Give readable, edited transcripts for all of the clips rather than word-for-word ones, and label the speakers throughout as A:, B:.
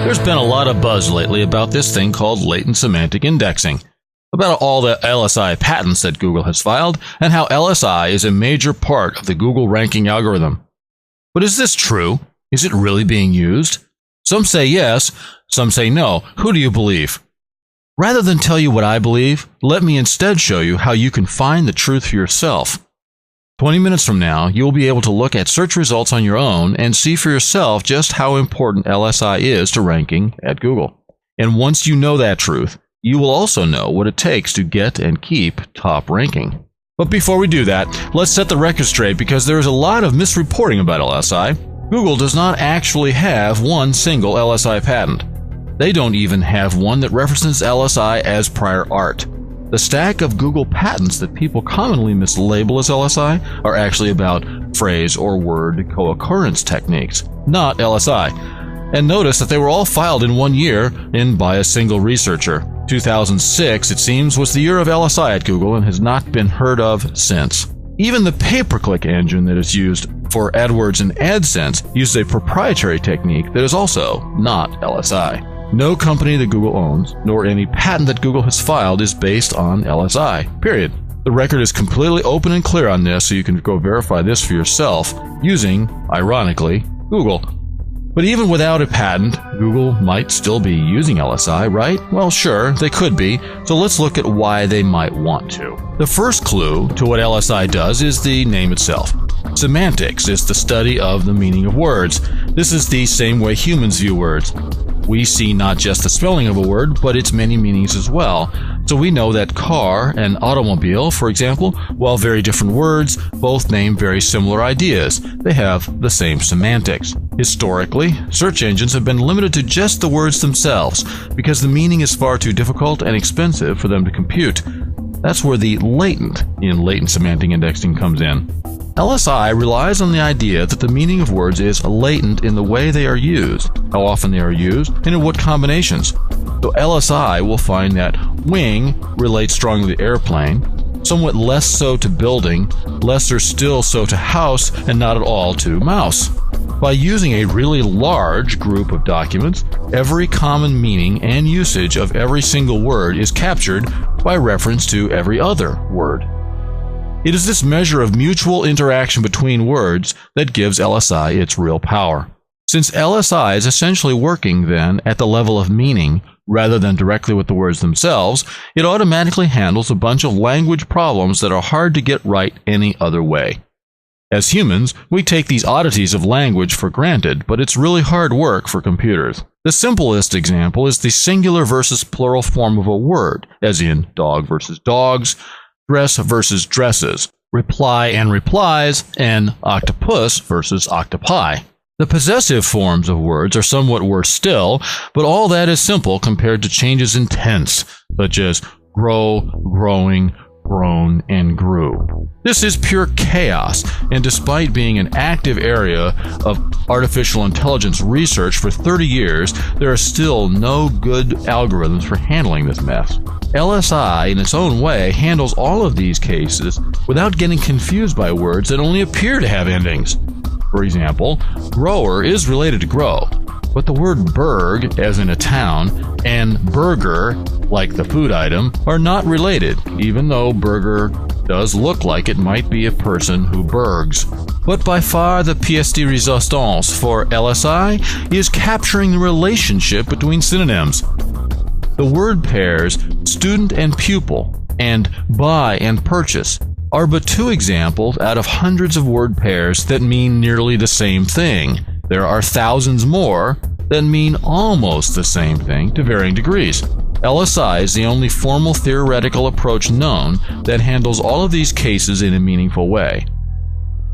A: There's been a lot of buzz lately about this thing called latent semantic indexing, about all the LSI patents that Google has filed, and how LSI is a major part of the Google ranking algorithm. But is this true? Is it really being used? Some say yes, some say no. Who do you believe? Rather than tell you what I believe, let me instead show you how you can find the truth for yourself. 20 minutes from now, you will be able to look at search results on your own and see for yourself just how important LSI is to ranking at Google. And once you know that truth, you will also know what it takes to get and keep top ranking. But before we do that, let's set the record straight because there is a lot of misreporting about LSI. Google does not actually have one single LSI patent. They don't even have one that references LSI as prior art. The stack of Google patents that people commonly mislabel as LSI are actually about phrase or word co-occurrence techniques, not LSI. And notice that they were all filed in 1 year and by a single researcher. 2006, it seems, was the year of LSI at Google and has not been heard of since. Even the pay-per-click engine that is used for AdWords and AdSense uses a proprietary technique that is also not LSI. No company that Google owns, nor any patent that Google has filed is based on LSI, period. The record is completely open and clear on this, so you can go verify this for yourself using, ironically, Google. But even without a patent, Google might still be using LSI, right? Well, sure, they could be, so let's look at why they might want to. The first clue to what LSI does is the name itself. Semantics is the study of the meaning of words. This is the same way humans view words. We see not just the spelling of a word, but its many meanings as well. So we know that car and automobile, for example, while very different words, both name very similar ideas. They have the same semantics. Historically, search engines have been limited to just the words themselves because the meaning is far too difficult and expensive for them to compute. That's where the latent in latent semantic indexing comes in. LSI relies on the idea that the meaning of words is latent in the way they are used, how often they are used, and in what combinations. So LSI will find that wing relates strongly to airplane, somewhat less so to building, lesser still so to house, and not at all to mouse. By using a really large group of documents, every common meaning and usage of every single word is captured by reference to every other word. It is this measure of mutual interaction between words that gives LSI its real power. Since LSI is essentially working then at the level of meaning rather than directly with the words themselves, it automatically handles a bunch of language problems that are hard to get right any other way. As humans, we take these oddities of language for granted, but it's really hard work for computers. The simplest example is the singular versus plural form of a word, as in dog versus dogs, dress versus dresses, reply and replies, and octopus versus octopi. The possessive forms of words are somewhat worse still, but all that is simple compared to changes in tense, such as grow, growing, grown, and grew. This is pure chaos, and despite being an active area of artificial intelligence research for 30 years, there are still no good algorithms for handling this mess. LSI, in its own way, handles all of these cases without getting confused by words that only appear to have endings. For example, grower is related to grow, but the word burg, as in a town, and burger, like the food item, are not related, even though burger does look like it might be a person who burgs. But by far the pièce de résistance for LSI is capturing the relationship between synonyms. The word pairs student and pupil and buy and purchase are but two examples out of hundreds of word pairs that mean nearly the same thing. There are thousands more that mean almost the same thing to varying degrees. LSI is the only formal theoretical approach known that handles all of these cases in a meaningful way.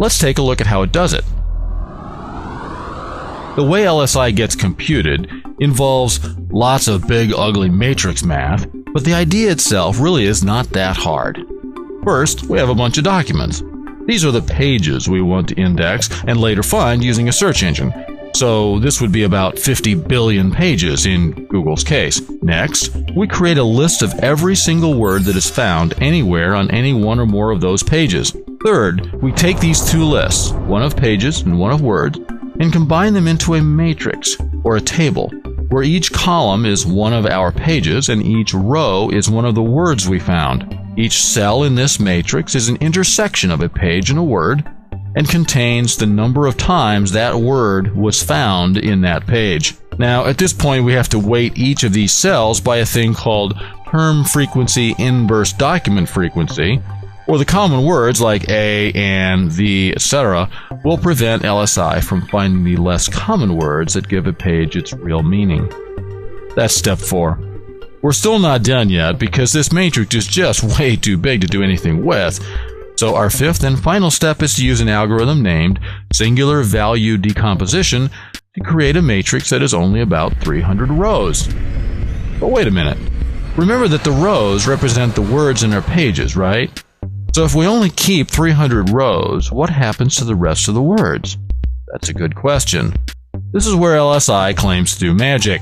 A: Let's take a look at how it does it. The way LSI gets computed involves lots of big ugly matrix math, but the idea itself really is not that hard. First, we have a bunch of documents. These are the pages we want to index and later find using a search engine. So this would be about 50 billion pages in Google's case. Next, we create a list of every single word that is found anywhere on any one or more of those pages. Third, we take these two lists, one of pages and one of words, and combine them into a matrix or a table. where each column is one of our pages and each row is one of the words we found. Each cell in this matrix is an intersection of a page and a word, and contains the number of times that word was found in that page. Now, at this point, we have to weight each of these cells by a thing called term frequency inverse document frequency, or the common words like a, and, the, etc. will prevent LSI from finding the less common words that give a page its real meaning. That's step 4. We're still not done yet because this matrix is just way too big to do anything with. So our 5th and final step is to use an algorithm named singular value decomposition to create a matrix that is only about 300 rows. But wait a minute. Remember that the rows represent the words in our pages, right? So if we only keep 300 rows, what happens to the rest of the words? That's a good question. This is where LSI claims to do magic.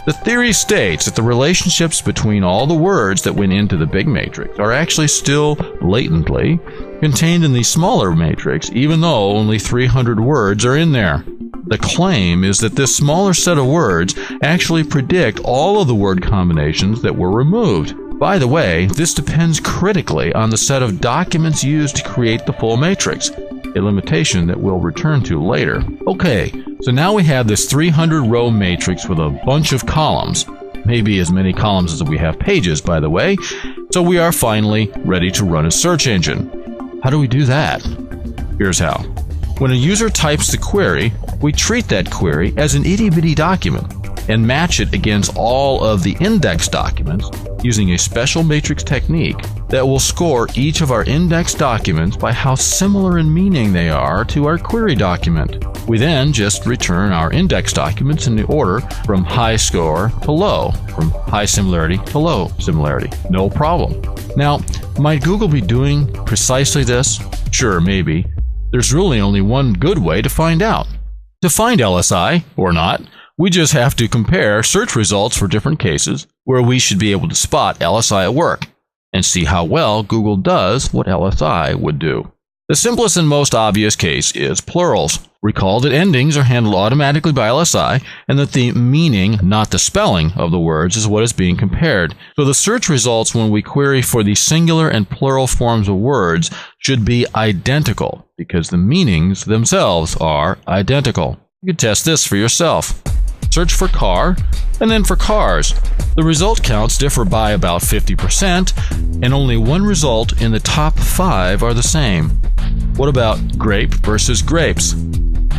A: The theory states that the relationships between all the words that went into the big matrix are actually still latently contained in the smaller matrix, even though only 300 words are in there. The claim is that this smaller set of words actually predict all of the word combinations that were removed. By the way, this depends critically on the set of documents used to create the full matrix, a limitation that we'll return to later. Okay, so now we have this 300-row matrix with a bunch of columns, maybe as many columns as we have pages, by the way, so we are finally ready to run a search engine. How do we do that? Here's how. When a user types the query, we treat that query as an itty-bitty document and match it against all of the index documents using a special matrix technique that will score each of our index documents by how similar in meaning they are to our query document. We then just return our index documents in the order from high score to low, from high similarity to low similarity. No problem. Now, might Google be doing precisely this? Sure, maybe. There's really only one good way to find out. To find LSI, or not, we just have to compare search results for different cases where we should be able to spot LSI at work and see how well Google does what LSI would do. The simplest and most obvious case is plurals. Recall that endings are handled automatically by LSI and that the meaning, not the spelling, of the words is what is being compared. So the search results when we query for the singular and plural forms of words should be identical because the meanings themselves are identical. You can test this for yourself. Search for car, and then for cars. The result counts differ by about 50%, and only one result in the top 5 are the same. What about grape versus grapes?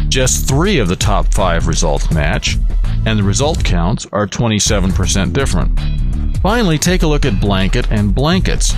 A: Just 3 of the top 5 results match, and the result counts are 27% different. Finally, take a look at blanket and blankets,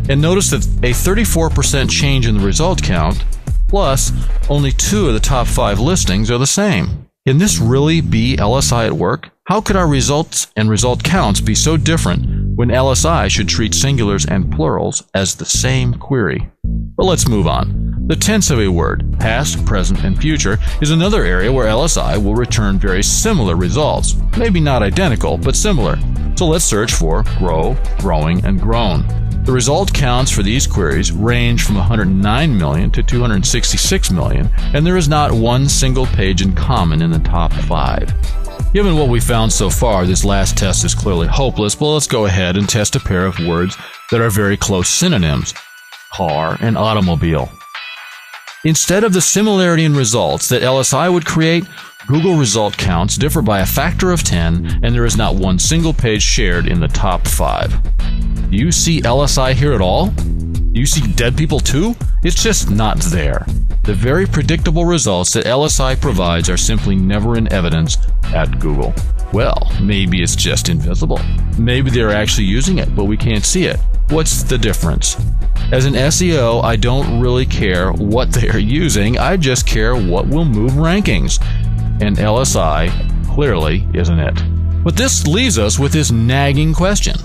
A: and notice that a 34% change in the result count, plus only 2 of the top 5 listings are the same. Can this really be LSI at work? How could our results and result counts be so different when LSI should treat singulars and plurals as the same query? But let's move on. The tense of a word, past, present, and future, is another area where LSI will return very similar results. Maybe not identical, but similar. So let's search for grow, growing, and grown. The result counts for these queries range from 109 million to 266 million, and there is not one single page in common in the top 5. Given what we found so far, this last test is clearly hopeless, but let's go ahead and test a pair of words that are very close synonyms, car and automobile. Instead of the similarity in results that LSI would create, Google result counts differ by a factor of 10, and there is not one single page shared in the top 5. Do you see LSI here at all? Do you see dead people too? It's just not there. The very predictable results that LSI provides are simply never in evidence at Google. Well, maybe it's just invisible. Maybe they're actually using it, but we can't see it. What's the difference? As an SEO, I don't really care what they are using, I just care what will move rankings. And LSI clearly isn't it. But this leaves us with this nagging question.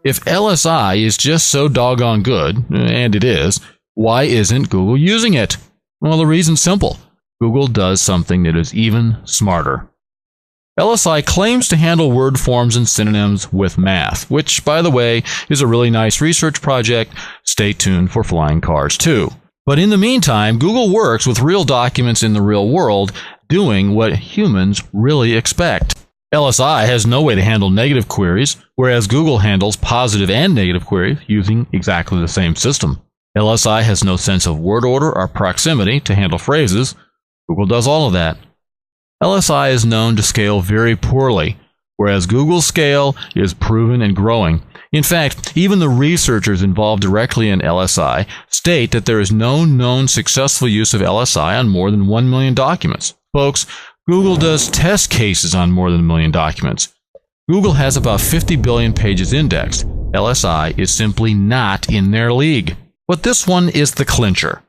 A: If LSI is just so doggone good, and it is, why isn't Google using it? Well, the reason's simple. Google does something that is even smarter. LSI claims to handle word forms and synonyms with math, which, by the way, is a really nice research project. Stay tuned for flying cars, too. But in the meantime, Google works with real documents in the real world, doing what humans really expect. LSI has no way to handle negative queries, whereas Google handles positive and negative queries using exactly the same system. LSI has no sense of word order or proximity to handle phrases. Google does all of that. LSI is known to scale very poorly, whereas Google's scale is proven and growing. In fact, even the researchers involved directly in LSI state that there is no known successful use of LSI on more than 1 million documents. Folks, Google does test cases on more than 1 million documents. Google has about 50 billion pages indexed. LSI is simply not in their league. But this one is the clincher.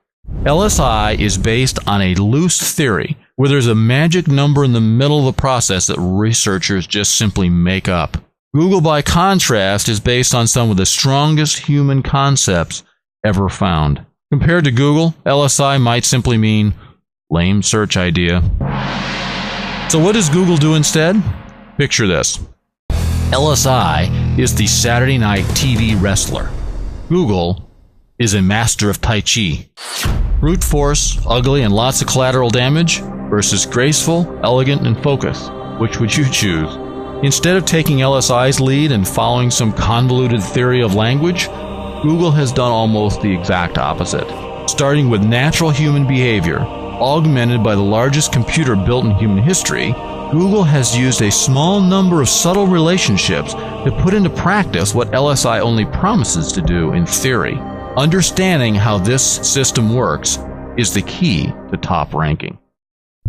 A: LSI is based on a loose theory where there's a magic number in the middle of the process that researchers just simply make up. Google, by contrast, is based on some of the strongest human concepts ever found. Compared to Google, LSI might simply mean lame search idea. So what does Google do instead? Picture this. LSI is the Saturday night TV wrestler. Google is a master of Tai Chi. Brute force, ugly, and lots of collateral damage versus graceful, elegant, and focused. Which would you choose? Instead of taking LSI's lead and following some convoluted theory of language, Google has done almost the exact opposite. Starting with natural human behavior, augmented by the largest computer built in human history, Google has used a small number of subtle relationships to put into practice what LSI only promises to do in theory. Understanding how this system works is the key to top ranking.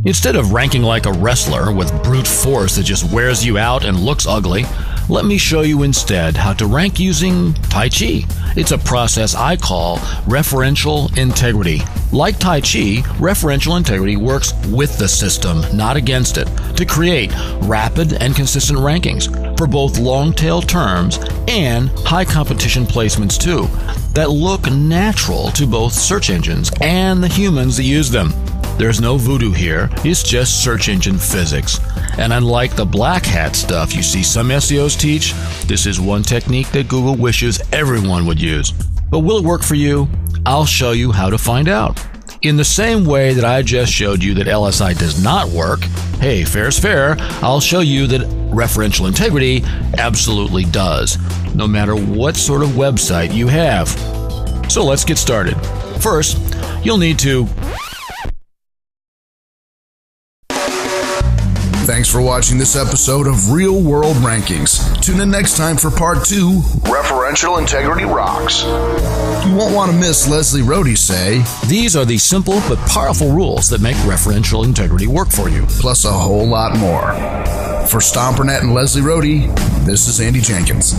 A: Instead of ranking like a wrestler with brute force that just wears you out and looks ugly, let me show you instead how to rank using Tai Chi. It's a process I call referential integrity. Like Tai Chi, referential integrity works with the system, not against it, to create rapid and consistent rankings for both long-tail terms and high-competition placements too, that look natural to both search engines and the humans that use them. There's no voodoo here, it's just search engine physics. And unlike the black hat stuff you see some SEOs teach, this is one technique that Google wishes everyone would use. But will it work for you? I'll show you how to find out. In the same way that I just showed you that LSI does not work, hey, fair's fair, I'll show you that referential integrity absolutely does, no matter what sort of website you have. So let's get started. First, you'll need to...
B: Thanks for watching this episode of Real World Rankings. Tune in next time for part 2, Referential Integrity Rocks. You won't want to miss Leslie Rohde say,
A: these are the simple but powerful rules that make referential integrity work for you.
B: Plus a whole lot more. For Stompernet and Leslie Rohde, this is Andy Jenkins.